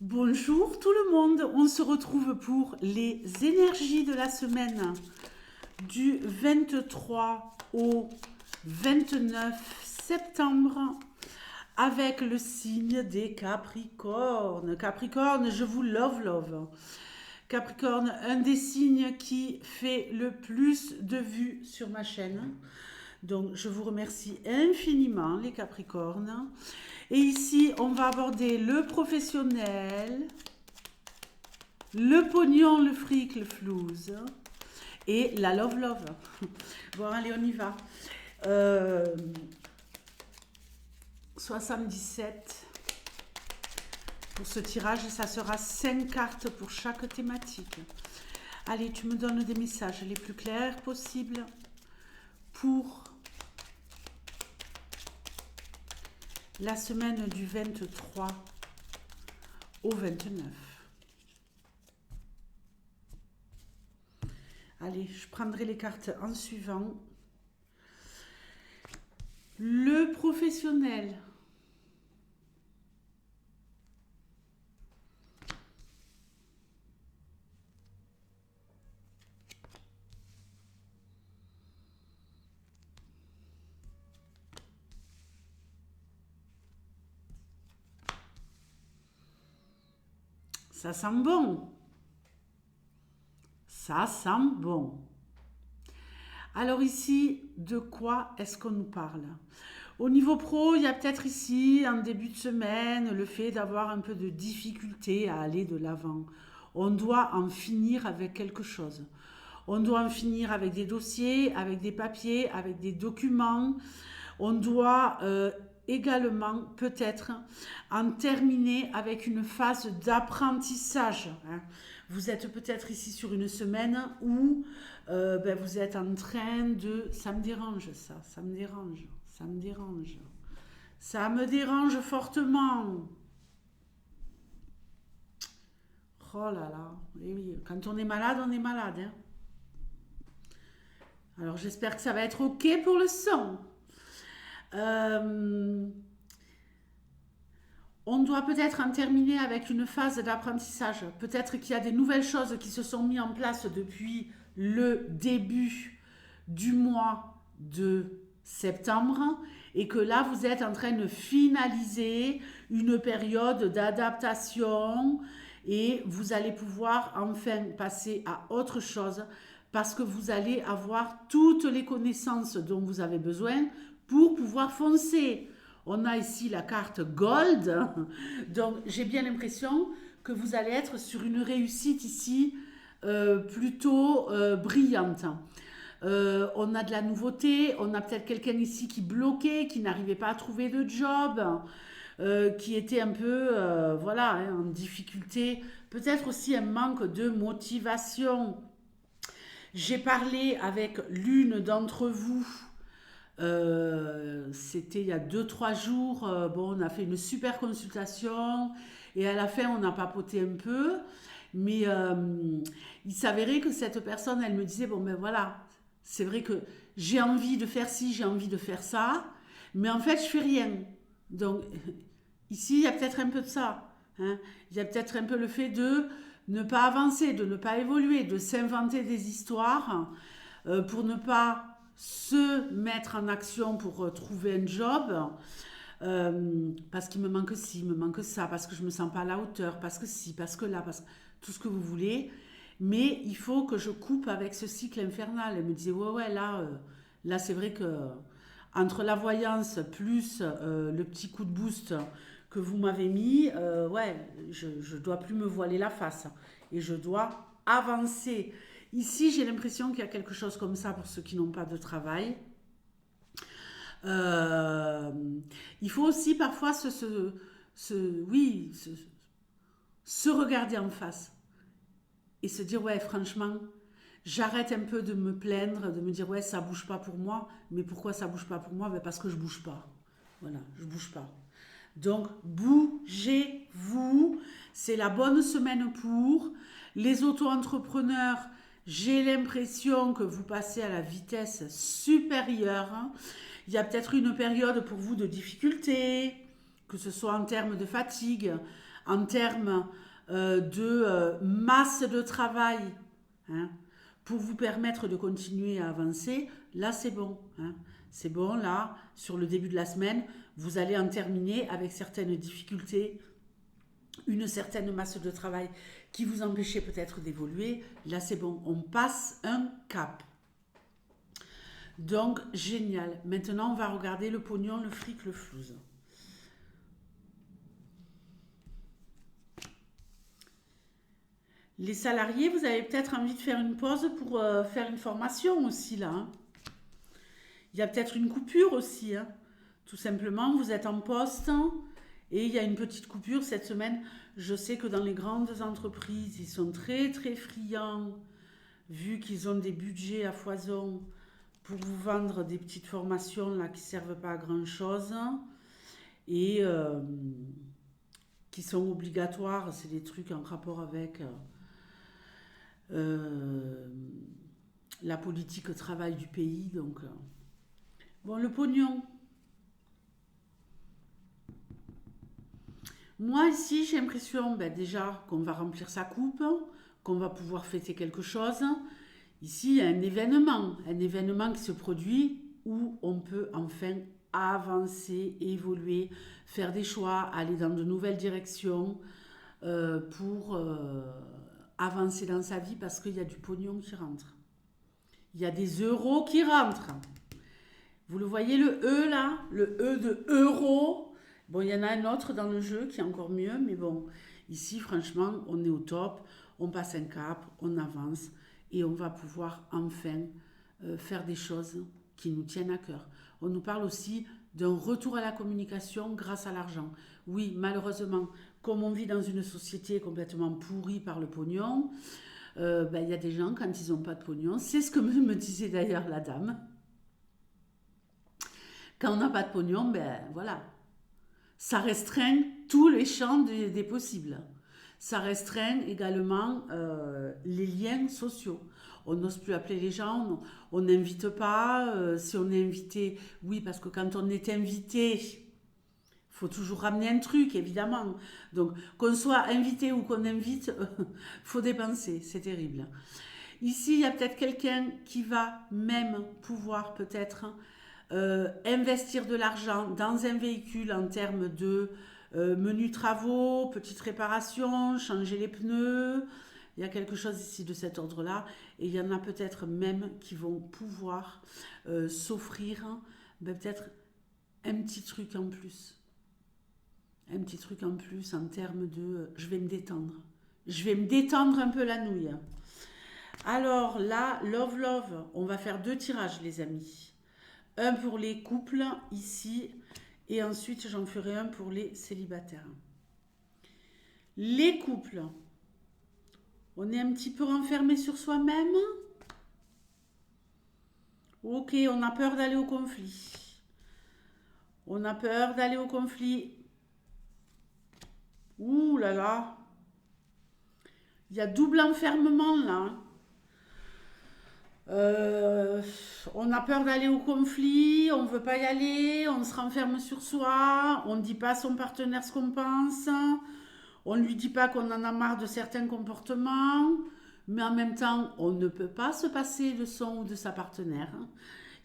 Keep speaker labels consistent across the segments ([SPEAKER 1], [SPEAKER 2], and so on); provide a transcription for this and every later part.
[SPEAKER 1] Bonjour tout le monde, on se retrouve pour les énergies de la semaine du 23 au 29 septembre avec le signe des Capricornes. Capricorne, je vous love. Capricorne, un des signes qui fait le plus de vues sur ma chaîne. Donc je vous remercie infiniment les Capricornes. Et ici, on va aborder le professionnel, le pognon, le fric, le flouze et la love. Bon, allez, on y va. Euh, 77 pour ce tirage et ça sera 5 cartes pour chaque thématique. Allez, tu me donnes des messages les plus clairs possibles pour la semaine du 23 au 29. Allez, je prendrai les cartes en suivant. Le professionnel. Ça sent bon. Ça sent bon. Alors ici, de quoi est-ce qu'on nous parle? Au niveau pro, il y a peut-être ici, en début de semaine, le fait d'avoir un peu de difficulté à aller de l'avant. On doit en finir avec quelque chose. On doit en finir avec des dossiers, avec des papiers, avec des documents. On doit également peut-être en terminer avec une phase d'apprentissage, hein. Vous êtes peut-être ici sur une semaine où vous êtes en train de... Ça me dérange ça, ça me dérange, ça me dérange. Ça me dérange fortement. Oh là là, eh oui, quand on est malade, on est malade, hein. Alors j'espère que ça va être OK pour le son. Euh, on doit peut-être en terminer avec une phase d'apprentissage. Peut-être qu'il y a des nouvelles choses qui se sont mises en place depuis le début du mois de septembre et que là, vous êtes en train de finaliser une période d'adaptation et vous allez pouvoir enfin passer à autre chose parce que vous allez avoir toutes les connaissances dont vous avez besoin pour pouvoir foncer. On a ici la carte Gold. Donc j'ai bien l'impression que vous allez être sur une réussite ici plutôt brillante. On a de la nouveauté, on a peut-être quelqu'un ici qui bloquait, qui n'arrivait pas à trouver de job, qui était un peu voilà, hein, en difficulté. Peut-être aussi un manque de motivation. J'ai parlé avec l'une d'entre vous c'était il y a 2 3 jours. Bon, on a fait une super consultation et à la fin, on a papoté un peu. Mais il s'avérait que cette personne, elle me disait, bon ben voilà, c'est vrai que j'ai envie de faire ci, j'ai envie de faire ça, mais en fait, je fais rien. Donc, ici, il y a peut-être un peu de ça, hein. Il y a peut-être un peu le fait de ne pas avancer, de ne pas évoluer, de s'inventer des histoires pour ne pas se mettre en action pour trouver un job, parce qu'il me manque ci, il me manque ça, parce que je me sens pas à la hauteur, parce que ci, parce que là, parce que tout ce que vous voulez. Mais il faut que je coupe avec ce cycle infernal. Elle me disait, ouais, là c'est vrai que entre la voyance plus le petit coup de boost que vous m'avez mis, ouais, je dois plus me voiler la face et je dois avancer. Ici, j'ai l'impression qu'il y a quelque chose comme ça pour ceux qui n'ont pas de travail. Euh, il faut aussi parfois oui, se regarder en face et se dire, ouais, franchement, j'arrête un peu de me plaindre, de me dire, ouais, ça bouge pas pour moi. Mais pourquoi ça bouge pas pour moi? Ben parce que je bouge pas. Voilà, je bouge pas. Donc, bougez-vous. C'est la bonne semaine pour les auto-entrepreneurs. J'ai l'impression que vous passez à la vitesse supérieure. Il y a peut-être une période pour vous de difficulté, que ce soit en termes de fatigue, en termes de masse de travail, hein, pour vous permettre de continuer à avancer, là c'est bon. Hein. C'est bon, là, sur le début de la semaine, vous allez en terminer avec certaines difficultés, une certaine masse de travail qui vous empêchait peut-être d'évoluer. Là c'est bon, on passe un cap. Donc, génial. Maintenant, on va regarder le pognon, le fric, le flouze. Les salariés, vous avez peut-être envie de faire une pause pour faire une formation aussi, là. Hein. Il y a peut-être une coupure aussi. Hein. Tout simplement, vous êtes en poste et il y a une petite coupure cette semaine. Je sais que dans les grandes entreprises, ils sont très, très friands, vu qu'ils ont des budgets à foison pour vous vendre des petites formations là qui servent pas à grand chose et qui sont obligatoires. C'est des trucs en rapport avec euh, la politique travail du pays. Donc, bon, le pognon. Moi, ici, j'ai l'impression déjà qu'on va remplir sa coupe, qu'on va pouvoir fêter quelque chose. Ici, il y a un événement qui se produit où on peut enfin avancer, évoluer, faire des choix, aller dans de nouvelles directions pour avancer dans sa vie parce qu'il y a du pognon qui rentre. Il y a des euros qui rentrent. Vous le voyez, le E là, le E de euro. Bon, il y en a un autre dans le jeu qui est encore mieux, mais bon, ici, franchement, on est au top, on passe un cap, on avance et on va pouvoir enfin faire des choses qui nous tiennent à cœur. On nous parle aussi d'un retour à la communication grâce à l'argent. Oui, malheureusement, comme on vit dans une société complètement pourrie par le pognon, il y a des gens, quand ils n'ont pas de pognon, c'est ce que me disait d'ailleurs la dame, quand on n'a pas de pognon, voilà, ça restreint tous les champs des possibles. Ça restreint également les liens sociaux. On n'ose plus appeler les gens, on n'invite pas. Si on est invité, oui, parce que quand on est invité, il faut toujours ramener un truc, évidemment. Donc, qu'on soit invité ou qu'on invite, faut dépenser, c'est terrible. Ici, il y a peut-être quelqu'un qui va même pouvoir peut-être investir de l'argent dans un véhicule en termes de menus travaux, petites réparations, changer les pneus. Il y a quelque chose ici de cet ordre-là. Et il y en a peut-être même qui vont pouvoir s'offrir peut-être un petit truc en plus. Un petit truc en plus en termes de je vais me détendre. Je vais me détendre un peu la nouille. Alors là, love, love, on va faire 2 tirages, les amis. Un pour les couples, ici, et ensuite j'en ferai un pour les célibataires. Les couples, on est un petit peu renfermé sur soi-même. Ok, on a peur d'aller au conflit. On a peur d'aller au conflit. Ouh là là. Il y a double enfermement là. On a peur d'aller au conflit, on ne veut pas y aller, on se renferme sur soi, on ne dit pas à son partenaire ce qu'on pense, on ne lui dit pas qu'on en a marre de certains comportements, mais en même temps, on ne peut pas se passer de son ou de sa partenaire.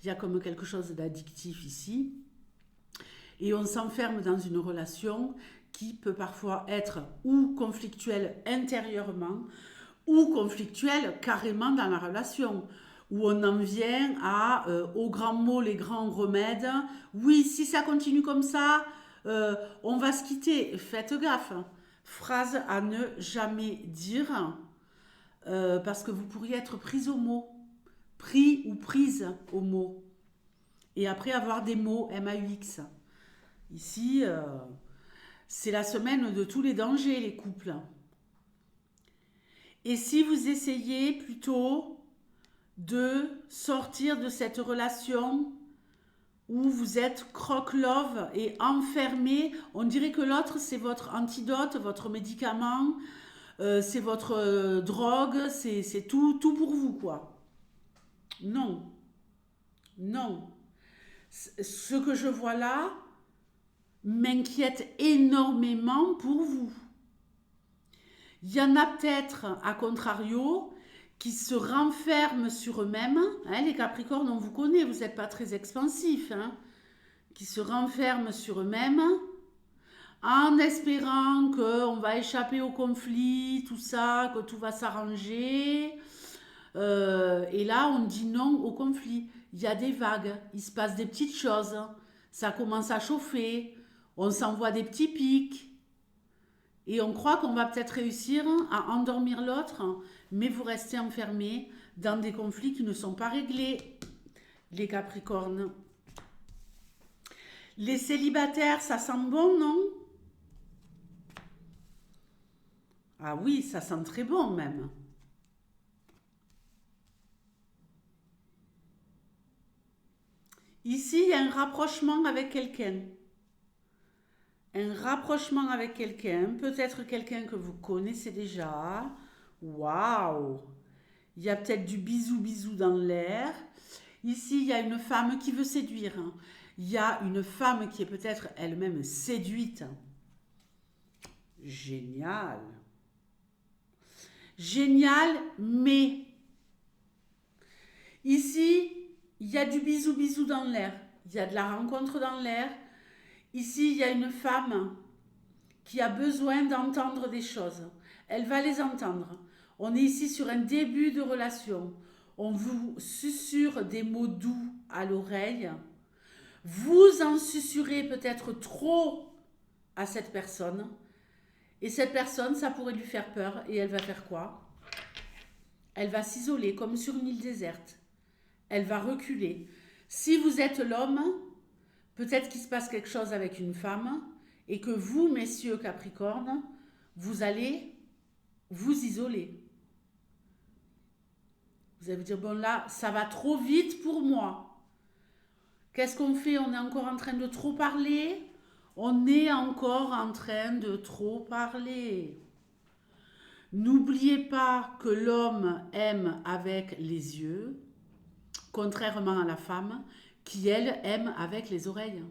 [SPEAKER 1] Il y a comme quelque chose d'addictif ici. Et on s'enferme dans une relation qui peut parfois être ou conflictuelle intérieurement, ou conflictuelle carrément dans la relation, où on en vient aux grands mots, les grands remèdes. Oui, si ça continue comme ça, on va se quitter. Faites gaffe. Phrase à ne jamais dire, parce que vous pourriez être prise au mot, pris ou prise au mot, et après avoir des mots MAUX. Ici, c'est la semaine de tous les dangers, les couples. Et si vous essayez plutôt de sortir de cette relation où vous êtes croque-love et enfermé, on dirait que l'autre c'est votre antidote, votre médicament, c'est votre drogue, c'est tout pour vous quoi. Non, non. Ce que je vois là m'inquiète énormément pour vous. Il y en a peut-être, à contrario, qui se renferment sur eux-mêmes. Hein, les Capricornes, on vous connaît, vous n'êtes pas très expansifs. Hein, qui se renferment sur eux-mêmes en espérant qu'on va échapper au conflit, tout ça, que tout va s'arranger. Et là, on dit non au conflit. Il y a des vagues, il se passe des petites choses, ça commence à chauffer, on s'envoie des petits pics. Et on croit qu'on va peut-être réussir à endormir l'autre, mais vous restez enfermés dans des conflits qui ne sont pas réglés, les Capricornes. Les célibataires, ça sent bon, non? Ah oui, ça sent très bon même. Ici, il y a un rapprochement avec quelqu'un. Un rapprochement avec quelqu'un, peut-être quelqu'un que vous connaissez déjà. Waouh! Il y a peut-être du bisou-bisou dans l'air. Ici, il y a une femme qui veut séduire. Il y a une femme qui est peut-être elle-même séduite. Génial. Génial, mais ici, il y a du bisou-bisou dans l'air. Il y a de la rencontre dans l'air. Ici, il y a une femme qui a besoin d'entendre des choses. Elle va les entendre. On est ici sur un début de relation. On vous susurre des mots doux à l'oreille. Vous en susurrez peut-être trop à cette personne. Et cette personne, ça pourrait lui faire peur. Et elle va faire quoi? Elle va s'isoler comme sur une île déserte. Elle va reculer. Si vous êtes l'homme, peut-être qu'il se passe quelque chose avec une femme et que vous, messieurs Capricorne, vous allez vous isoler. Vous allez vous dire, bon là, ça va trop vite pour moi. Qu'est-ce qu'on fait? On est encore en train de trop parler? On est encore en train de trop parler. N'oubliez pas que l'homme aime avec les yeux, contrairement à la femme qui, elle, aime avec les oreilles.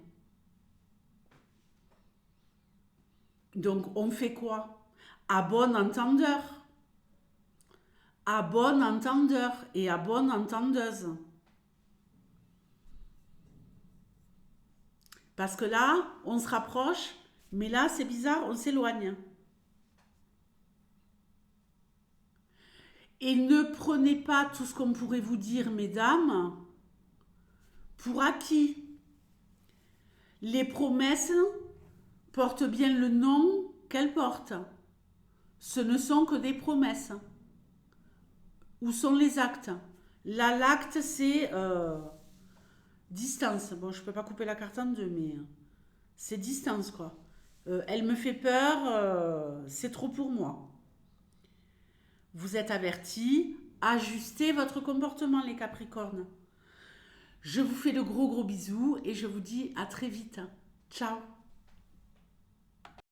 [SPEAKER 1] Donc, on fait quoi? À bon entendeur. À bon entendeur et à bonne entendeuse. Parce que là, on se rapproche, mais là, c'est bizarre, on s'éloigne. Et ne prenez pas tout ce qu'on pourrait vous dire, mesdames, pour acquis. Les promesses portent bien le nom qu'elles portent. Ce ne sont que des promesses. Où sont les actes? Là, l'acte, c'est distance. Bon, je ne peux pas couper la carte en deux, mais c'est distance, quoi. Elle me fait peur, c'est trop pour moi. Vous êtes avertis, ajustez votre comportement, les Capricornes. Je vous fais de gros bisous et je vous dis à très vite. Ciao!